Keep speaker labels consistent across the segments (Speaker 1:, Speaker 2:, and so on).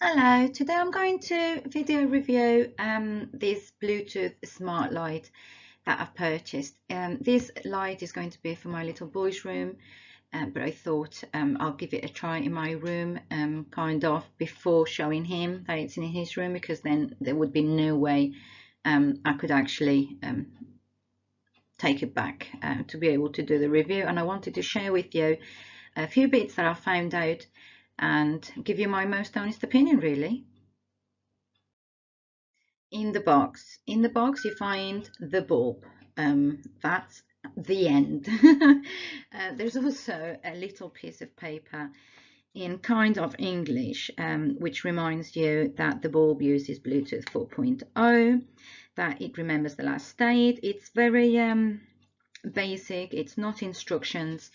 Speaker 1: Hello, today I'm going to video review this Bluetooth smart light that I've purchased. This light is going to be for my little boy's room, but I thought I'll give it a try in my room kind of before showing him that it's in his room, because then there would be no way I could actually take it back to be able to do the review. And I wanted to share with you a few bits that I found out and give you my most honest opinion, really. In the box you find the bulb. That's the end. There's also a little piece of paper in kind of English, which reminds you that the bulb uses Bluetooth 4.0, that it remembers the last state. It's very basic. It's not instructions.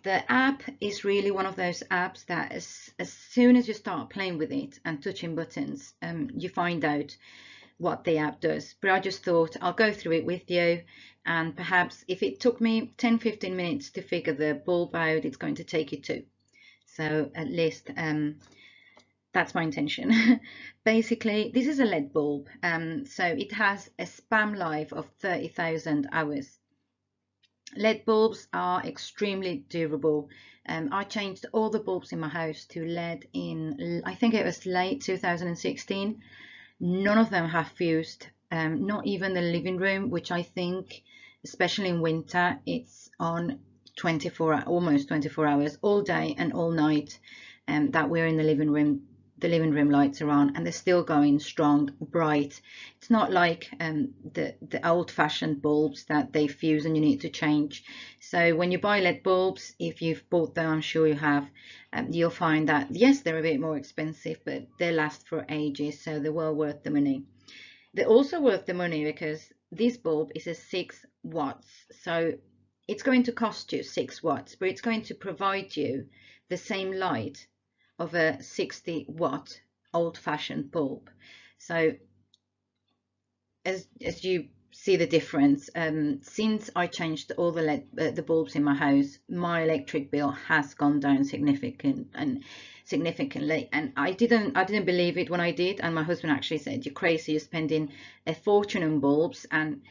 Speaker 1: The app is really one of those apps that as soon as you start playing with it and touching buttons, you find out what the app does. But I just thought I'll go through it with you, and perhaps if it took me 10-15 minutes to figure the bulb out, it's going to take you 2. So at least that's my intention. Basically, this is a LED bulb, so it has a span life of 30,000 hours. LED bulbs are extremely durable. I changed all the bulbs in my house to LED in, I think it was late 2016. None of them have fused, not even the living room, which I think, especially in winter, it's on 24, almost 24 hours, all day and all night, that we're in the living room. The living room lights are on and they're still going strong, bright. It's not like the old-fashioned bulbs that they fuse and you need to change. So when you buy LED bulbs, if you've bought them, I'm sure you have, you'll find that yes, they're a bit more expensive, but they last for ages, so they're well worth the money. They're also worth the money because this bulb is a 6 watts, so it's going to cost you 6 watts, but it's going to provide you the same light of a 60-watt old-fashioned bulb. So as you see the difference, since I changed all the LED, the bulbs in my house, my electric bill has gone down significantly, and I didn't believe it when I did, and my husband actually said, "You're crazy, you're spending a fortune on bulbs." And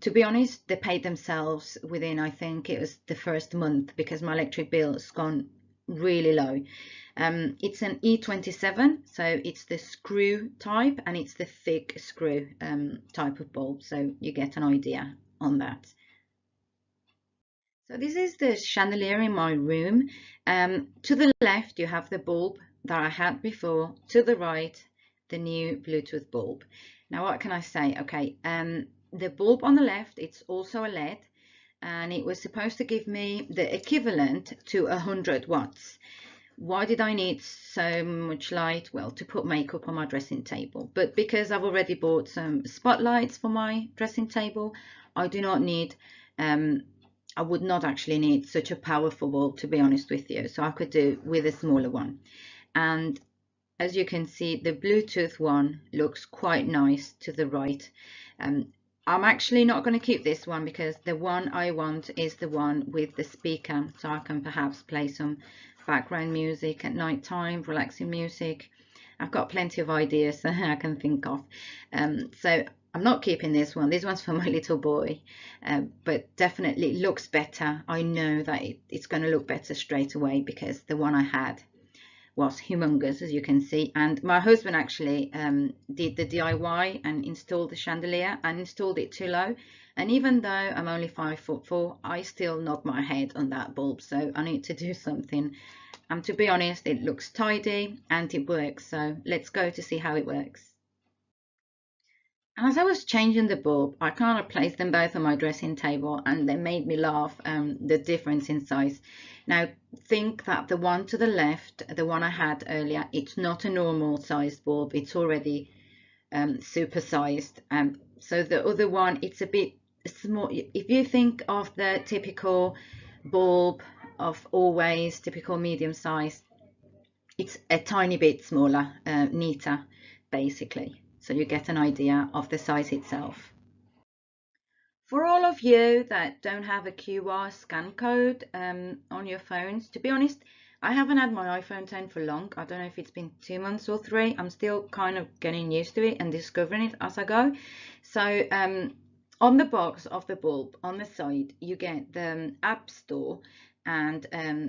Speaker 1: to be honest, they paid themselves within, I think it was the first month, because my electric bill has gone really low. It's an E27, so it's the screw type, and it's the thick screw type of bulb, so you get an idea on that. So this is the chandelier in my room. To the left you have the bulb that I had before, to the right the new Bluetooth bulb. Now what can I say? Okay, the bulb on the left, it's also a LED, and it was supposed to give me the equivalent to 100 watts. Why did I need so much light? Well, to put makeup on my dressing table. But because I've already bought some spotlights for my dressing table, I do not need, I would not actually need such a powerful bulb, to be honest with you. So I could do with a smaller one. And as you can see, the Bluetooth one looks quite nice to the right. I'm actually not going to keep this one, because the one I want is the one with the speaker, so I can perhaps play some background music at night time, relaxing music. I've got plenty of ideas that I can think of, so I'm not keeping this one. This one's for my little boy, but definitely looks better. I know that it's going to look better straight away, because the one I had was humongous, as you can see. And my husband actually did the DIY and installed the chandelier, and installed it too low, and even though I'm only 5'4", I still knock my head on that bulb, so I need to do something. And to be honest, it looks tidy and it works, so let's go to see how it works. As I was changing the bulb, I kind of placed them both on my dressing table, and they made me laugh, the difference in size. Now think that the one to the left, the one I had earlier, it's not a normal sized bulb, it's already super sized. So the other one, it's a bit small. If you think of the typical bulb of always, typical medium size, it's a tiny bit smaller, neater, basically. So you get an idea of the size itself. For all of you that don't have a QR scan code on your phones, to be honest, I haven't had my iPhone 10 for long. I don't know if it's been 2 months or 3. I'm still kind of getting used to it and discovering it as I go. So on the box of the bulb, on the side, you get the App Store and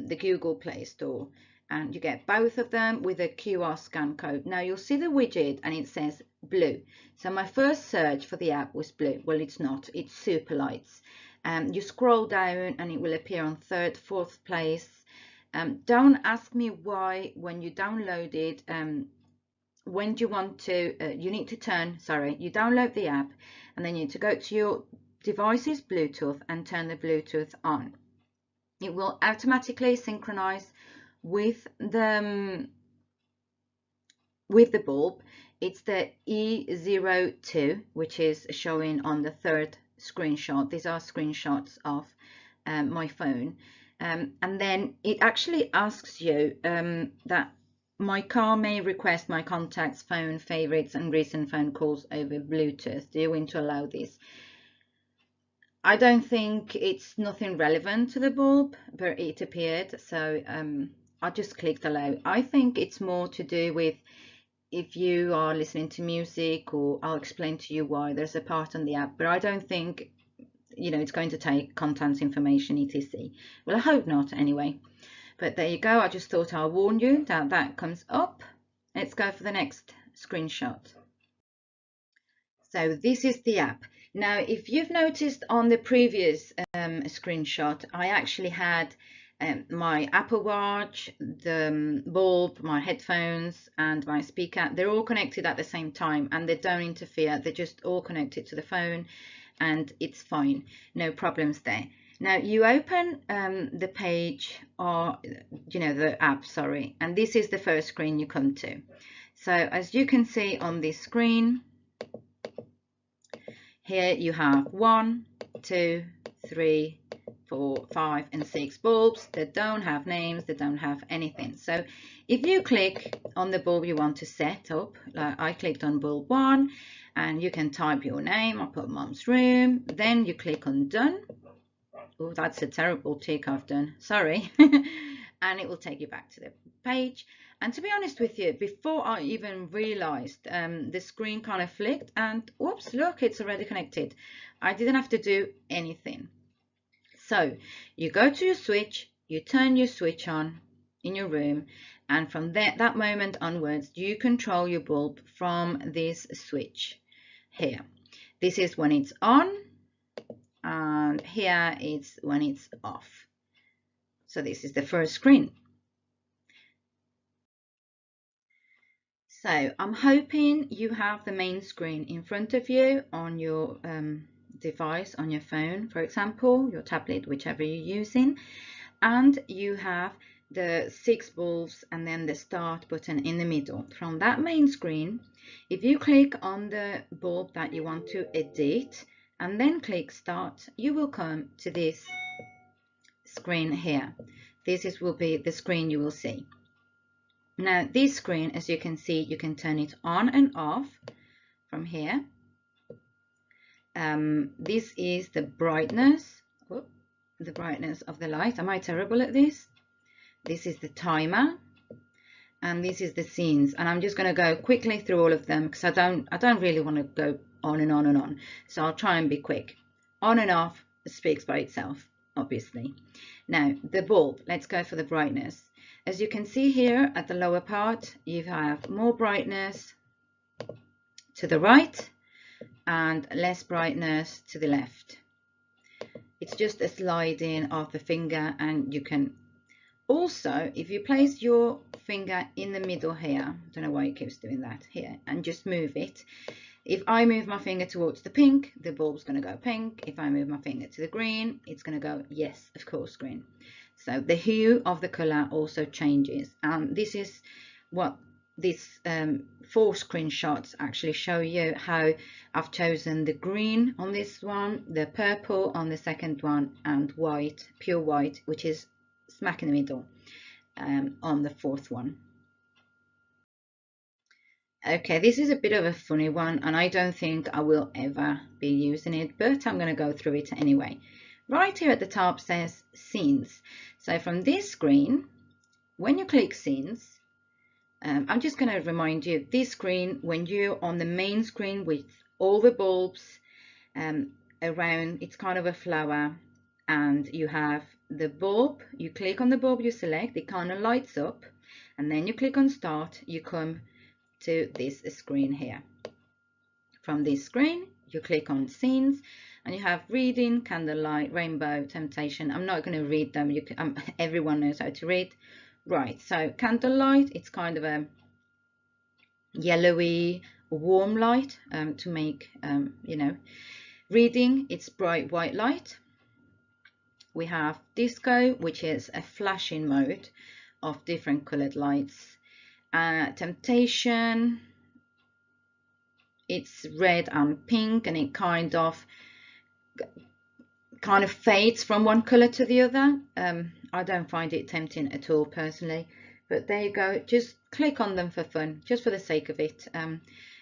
Speaker 1: the Google Play Store. And you get both of them with a QR scan code. Now you'll see the widget and it says blue. So my first search for the app was blue. Well, it's not. It's super lights. You scroll down and it will appear on 3rd, 4th place. Don't ask me why when you download it. When do you want to? You need to you download the app and then you need to go to your device's Bluetooth and turn the Bluetooth on. It will automatically synchronize with the bulb. It's the E02, which is showing on the 3rd screenshot. These are screenshots of my phone, and then it actually asks you that my car may request my contacts, phone, favorites, and recent phone calls over Bluetooth. Do you want to allow this? I don't think it's nothing relevant to the bulb, but it appeared, so I just clicked allow. I think it's more to do with if you are listening to music, or I'll explain to you why. There's a part on the app, but I don't think, you know, it's going to take contents information, etc. Well, I hope not anyway. But there you go. I just thought I'll warn you that that comes up. Let's go for the next screenshot. So this is the app. Now, if you've noticed on the previous screenshot, I actually had my Apple Watch, the bulb, my headphones, and my speaker. They're all connected at the same time and they don't interfere. They're just all connected to the phone and it's fine. No problems there. Now you open the page, or you know, the app, sorry, and this is the first screen you come to. So as you can see on this screen, here you have 1, 2, 3, 4, 5, and 6 bulbs that don't have names, they don't have anything. So if you click on the bulb you want to set up, like I clicked on bulb 1, and you can type your name. I put Mom's Room. Then you click on done. Oh, that's a terrible tick I've done, sorry. And it will take you back to the page. And to be honest with you, before I even realized, the screen kind of flicked and whoops, look, it's already connected. I didn't have to do anything. So you go to your switch, you turn your switch on in your room, and from that moment onwards, you control your bulb from this switch here. This is when it's on, and here it's when it's off. So this is the first screen. So I'm hoping you have the main screen in front of you on your device, on your phone, for example, your tablet, whichever you're using, and you have the 6 bulbs and then the start button in the middle. From that main screen, if you click on the bulb that you want to edit and then click start, you will come to this screen here. This will be the screen you will see. Now this screen, as you can see, you can turn it on and off from here. This is the brightness, the brightness of the light. Am I terrible at this? This is the timer, and this is the scenes. And I'm just going to go quickly through all of them because I don't really want to go on and on and on. So I'll try and be quick. On and off speaks by itself, obviously. Now the bulb, let's go for the brightness. As you can see here at the lower part, you have more brightness to the right and less brightness to the left. It's just a sliding of the finger, and you can also, if you place your finger in the middle here, I don't know why it keeps doing that here, and just move it. If I move my finger towards the pink, the bulb's going to go pink. If I move my finger to the green, it's going to go, yes, of course, green. So the hue of the color also changes. And this is what these 4 screenshots actually show you, how I've chosen the green on this one, the purple on the second one, and white, pure white, which is smack in the middle on the 4th one. Okay, this is a bit of a funny one, and I don't think I will ever be using it, but I'm going to go through it anyway. Right here at the top says scenes. So from this screen, when you click scenes, I'm just going to remind you, this screen, when you're on the main screen with all the bulbs around, it's kind of a flower, and you have the bulb, you click on the bulb you select, it kind of lights up, and then you click on start, you come to this screen here. From this screen, you click on scenes, and you have reading, candlelight, rainbow, temptation. I'm not going to read them, you can, everyone knows how to read. Right, so candlelight, it's kind of a yellowy, warm light to make, you know, reading, it's bright white light. We have disco, which is a flashing mode of different colored lights. Temptation, it's red and pink, and it kind of fades from one color to the other. I don't find it tempting at all personally, but there you go. Just click on them for fun, just for the sake of it.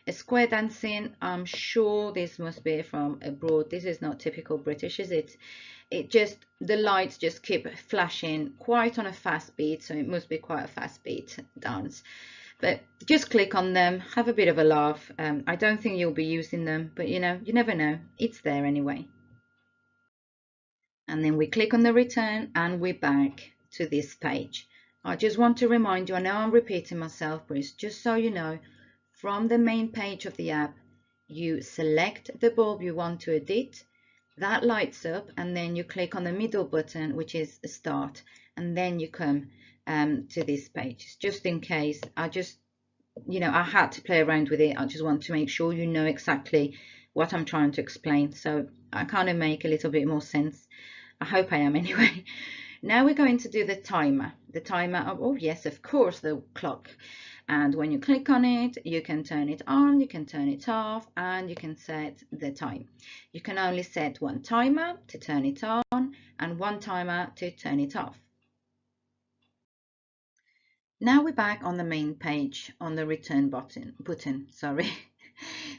Speaker 1: A square dancing, I'm sure this must be from abroad. This is not typical British, is it? It just, the lights just keep flashing quite on a fast beat, so it must be quite a fast beat dance. But just click on them, have a bit of a laugh. I don't think you'll be using them, but you know, you never know, it's there anyway. And then we click on the return, and we're back to this page. I just want to remind you, I know I'm repeating myself, but it's just so you know, from the main page of the app, you select the bulb you want to edit, that lights up, and then you click on the middle button, which is start, and then you come to this page. Just in case, I just, you know, I had to play around with it. I just want to make sure you know exactly what I'm trying to explain, so I kind of make a little bit more sense. I hope I am anyway. Now we're going to do the timer. The timer of, oh yes, of course, the clock. And when you click on it, you can turn it on, you can turn it off, and you can set the time. You can only set one timer to turn it on and one timer to turn it off. Now we're back on the main page on the return button, sorry.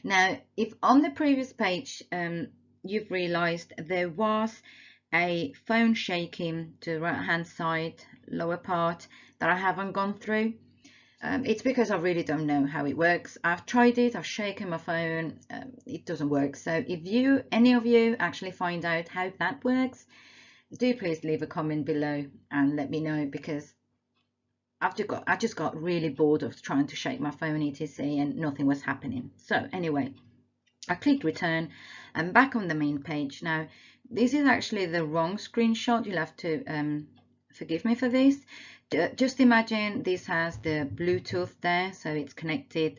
Speaker 1: Now, if on the previous page, you've realized there was a phone shaking to the right hand side lower part that I haven't gone through. It's because I really don't know how it works. I've tried it, I've shaken my phone, it doesn't work. So if any of you actually find out how that works, do please leave a comment below and let me know, because I just got really bored of trying to shake my phone etc, and nothing was happening. So anyway, I clicked return and back on the main page. Now this is actually the wrong screenshot, you'll have to forgive me for this. Just imagine this has the Bluetooth there, so it's connected,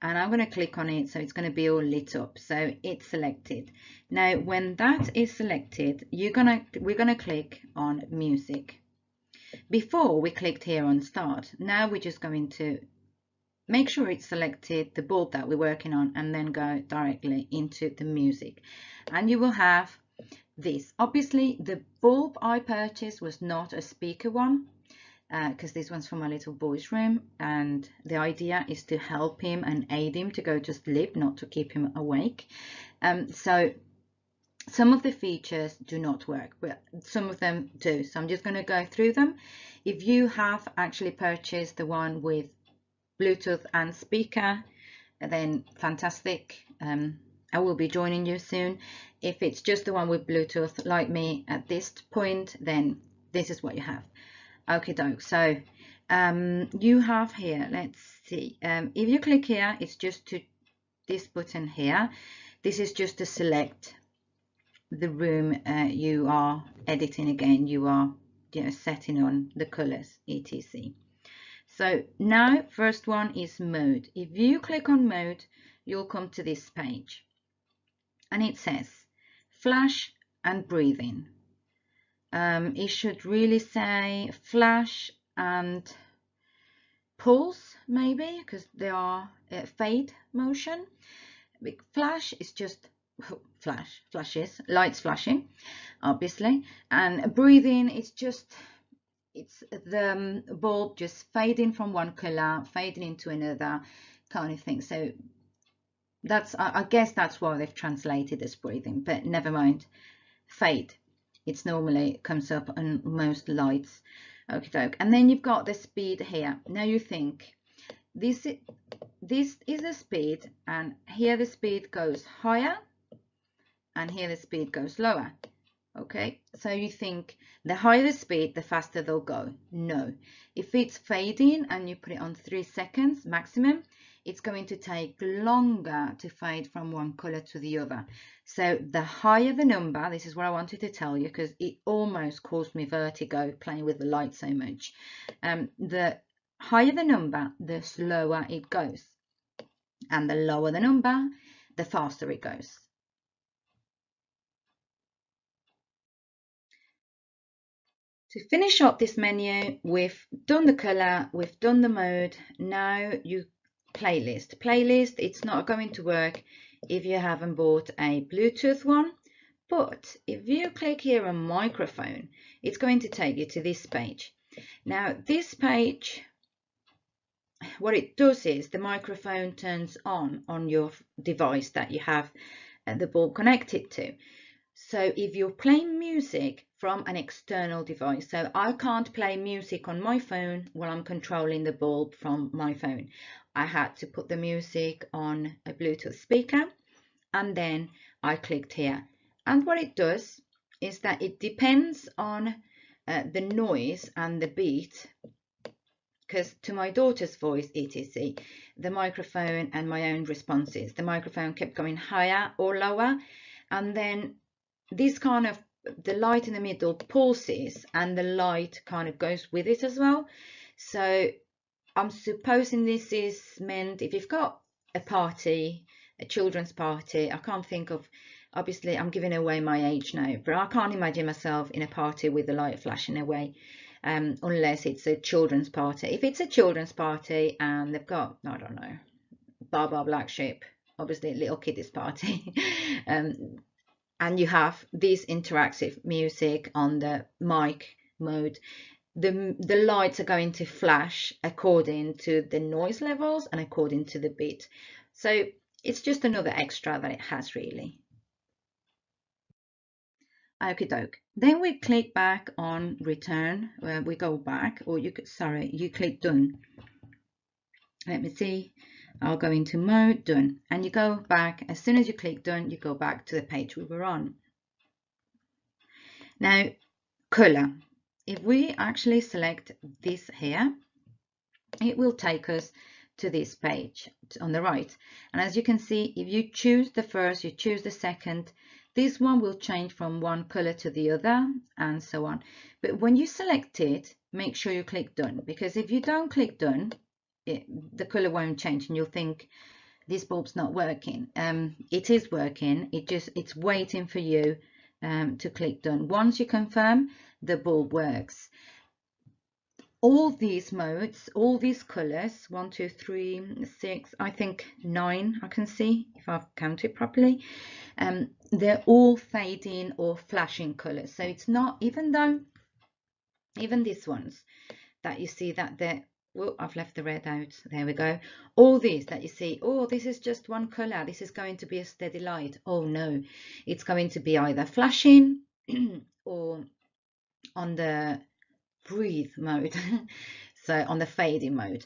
Speaker 1: and I'm going to click on it, so it's going to be all lit up, so it's selected. Now when that is selected, we're gonna click on music. Before we clicked here on start, now we're just going to make sure it's selected, the bulb that we're working on, and then go directly into the music, and you will have this. Obviously the bulb I purchased was not a speaker one, because this one's for my little boy's room, and the idea is to help him and aid him to go to sleep, not to keep him awake. So some of the features do not work, but some of them do, so I'm just going to go through them. If you have actually purchased the one with Bluetooth and speaker, then fantastic. I will be joining you soon. If it's just the one with Bluetooth like me at this point, then this is what you have. Okay, doke. So you have here, let's see, if you click here, it's just to this button here. This is just to select the room you are editing again, you are, you know, setting on the colors etc. So now first one is mode. If you click on mode, you'll come to this page, and it says flash and breathing. It should really say flash and pulse, maybe, because they are fade motion. Flash is just flashes, lights flashing, obviously, and breathing, it's the bulb just fading from one color, fading into another kind of thing. So that's, I guess that's why they've translated as breathing, but never mind. Fade, it's normally comes up on most lights. Okie doke. And then you've got the speed here. Now you think this is the speed, and here the speed goes higher and here the speed goes lower. Okay, so you think the higher the speed, the faster they'll go. No, if it's fading and you put it on 3 seconds maximum, it's going to take longer to fade from one color to the other. So the higher the number, this is what I wanted to tell you because it almost caused me vertigo playing with the light so much. The higher the number, the slower it goes, and the lower the number, the faster it goes. To finish up this menu, we've done the color, we've done the mode. Now you playlist. Playlist, it's not going to work if you haven't bought a Bluetooth one, but if you click here on microphone, it's going to take you to this page. Now this page, what it does is the microphone turns on your device that you have the bulb connected to. So if you're playing music from an external device, so I can't play music on my phone while I'm controlling the bulb from my phone. I had to put the music on a Bluetooth speaker, and then I clicked here. And what it does is that it depends on the noise and the beat, because to my daughter's voice, etc., the microphone and my own responses, the microphone kept going higher or lower, and then this kind of, the light in the middle pulses and the light kind of goes with it as well. So I'm supposing this is meant if you've got a party, a children's party. I can't think of, obviously I'm giving away my age now, but I can't imagine myself in a party with the light flashing away, unless it's a children's party. If it's a children's party and they've got, I don't know, Baba Black Sheep, obviously a little kiddies party, and you have this interactive music on the mic mode, the lights are going to flash according to the noise levels and according to the beat. So it's just another extra that it has, really. Okie doke. Then we click back on return, where we go back, or you could, sorry, you click done. Let me see. I'll go into mode, done, and you go back. As soon as you click done, you go back to the page we were on. Now, color. If we actually select this here, it will take us to this page on the right. And as you can see, if you choose the first, you choose the second, this one will change from one color to the other and so on. But when you select it, make sure you click done, because if you don't click done, the color won't change and you'll think this bulb's not working. It is working, it's waiting for you to click done. Once you confirm, the bulb works. All these modes, all these colors, 1, 2, 3, 6, I think 9, I can see if I've counted properly, they're all fading or flashing colors. So it's not, even these ones that you see that they're, well, I've left the red out, there we go. All these that you see, oh, this is just one color, this is going to be a steady light. Oh no, it's going to be either flashing or on the breathe mode, so on the fading mode.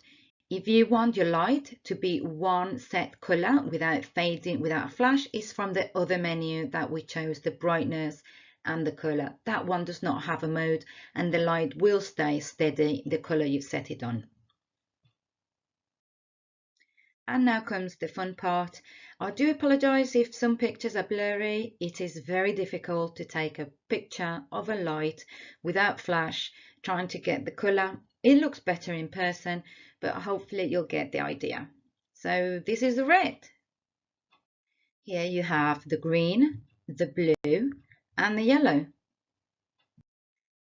Speaker 1: If you want your light to be one set color without fading, without a flash, is from the other menu that we chose, the brightness and the color. That one does not have a mode, and the light will stay steady the color you've set it on. And now comes the fun part. I do apologize if some pictures are blurry. It is very difficult to take a picture of a light without flash, trying to get the color. It looks better in person, but hopefully you'll get the idea. So this is the red. Here you have the green, the blue, and the yellow.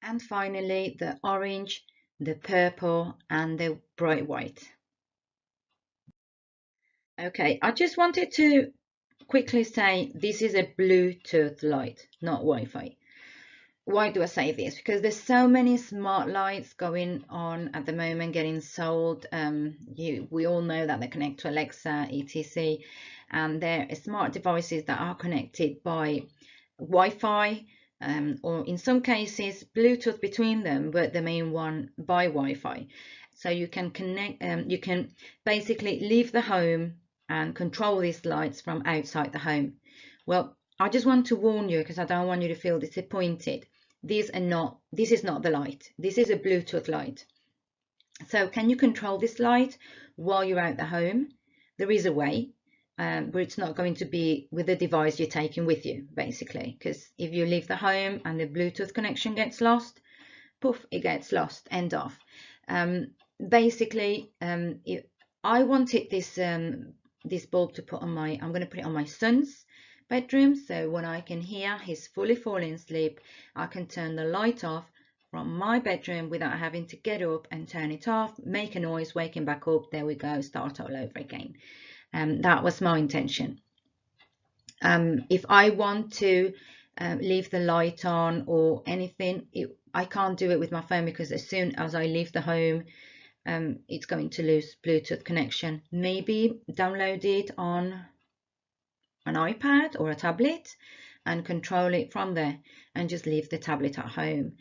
Speaker 1: And finally the orange, the purple, and the bright white. Okay, I just wanted to quickly say this is a Bluetooth light, not Wi-Fi. Why do I say this? Because there's so many smart lights going on at the moment, getting sold. We all know that they connect to Alexa, etc. And they're smart devices that are connected by Wi-Fi. or in some cases Bluetooth between them, but the main one by Wi-Fi. So you can connect, you can basically leave the home and control these lights from outside the home. Well, I just want to warn you, because I don't want you to feel disappointed. This is not the light. This is a Bluetooth light. So can you control this light while you're out the home? There is a way, but it's not going to be with the device you're taking with you, basically, because if you leave the home and the Bluetooth connection gets lost, poof, it gets lost, end off. Basically, I wanted this bulb to put on my, I'm going to put it on my son's bedroom, so when I can hear he's fully falling asleep, I can turn the light off from my bedroom without having to get up and turn it off, make a noise, wake him back up, there we go, start all over again. That was my intention. If I want to leave the light on or anything, I can't do it with my phone, because as soon as I leave the home, it's going to lose Bluetooth connection. Maybe download it on an iPad or a tablet and control it from there, and just leave the tablet at home.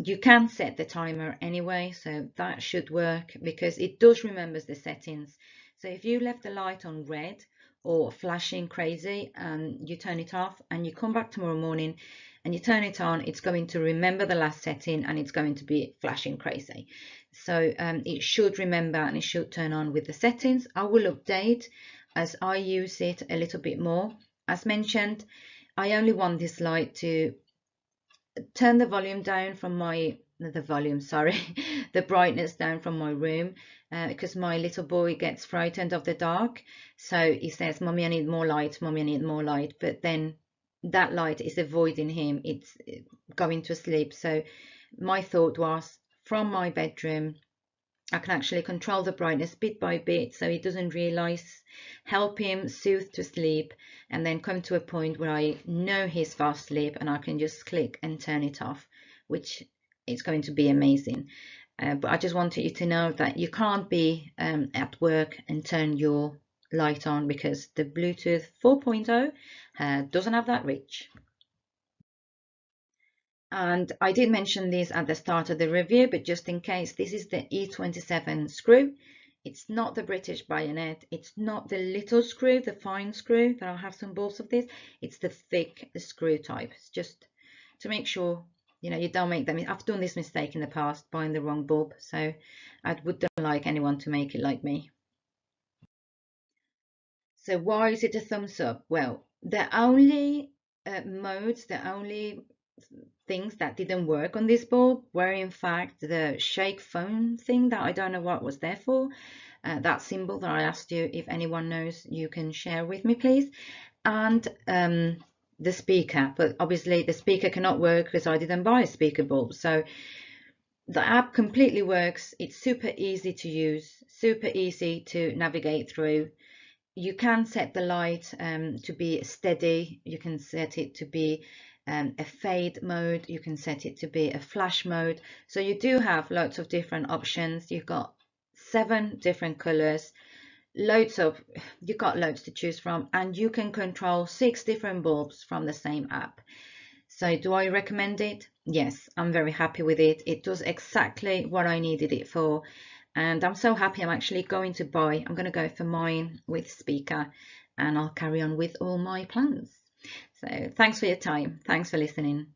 Speaker 1: You can set the timer anyway, so that should work, because it does remember the settings. So if you left the light on red or flashing crazy and you turn it off and you come back tomorrow morning and you turn it on, it's going to remember the last setting and it's going to be flashing crazy. So it should remember and it should turn on with the settings. I will update as I use it a little bit more. As mentioned, I only want this light to turn the volume down from my, the brightness down from my room, because my little boy gets frightened of the dark. So he says, "Mommy, I need more light, Mommy, I need more light." But then that light is avoiding him, it's going to sleep. So my thought was, from my bedroom, I can actually control the brightness bit by bit so he doesn't realize, help him soothe to sleep, and then come to a point where I know he's fast asleep and I can just click and turn it off, which is going to be amazing. But I just wanted you to know that you can't be at work and turn your light on, because the Bluetooth 4.0 doesn't have that reach. And I did mention this at the start of the review, but just in case, this is the E27 screw. It's not the British bayonet. It's not the little screw, the fine screw, that I'll have some bulbs of this. It's the thick screw type. It's just to make sure, you know, you don't make them. I've done this mistake in the past, buying the wrong bulb. So I wouldn't like anyone to make it like me. So why is it a thumbs up? Well, the only modes, the only things that didn't work on this bulb were in fact the shake phone thing that I don't know what was there for, that symbol that I asked you, if anyone knows, you can share with me please, and the speaker. But obviously the speaker cannot work because I didn't buy a speaker bulb. So the app completely works. It's super easy to use, super easy to navigate through. You can set the light to be steady, you can set it to be a fade mode, you can set it to be a flash mode. So you do have lots of different options. You've got 7 different colors, you've got loads to choose from, and you can control 6 different bulbs from the same app. So do I recommend it? Yes, I'm very happy with it. It does exactly what I needed it for. And I'm so happy I'm actually going to buy, I'm going to go for mine with speaker, and I'll carry on with all my plans. So thanks for your time. Thanks for listening.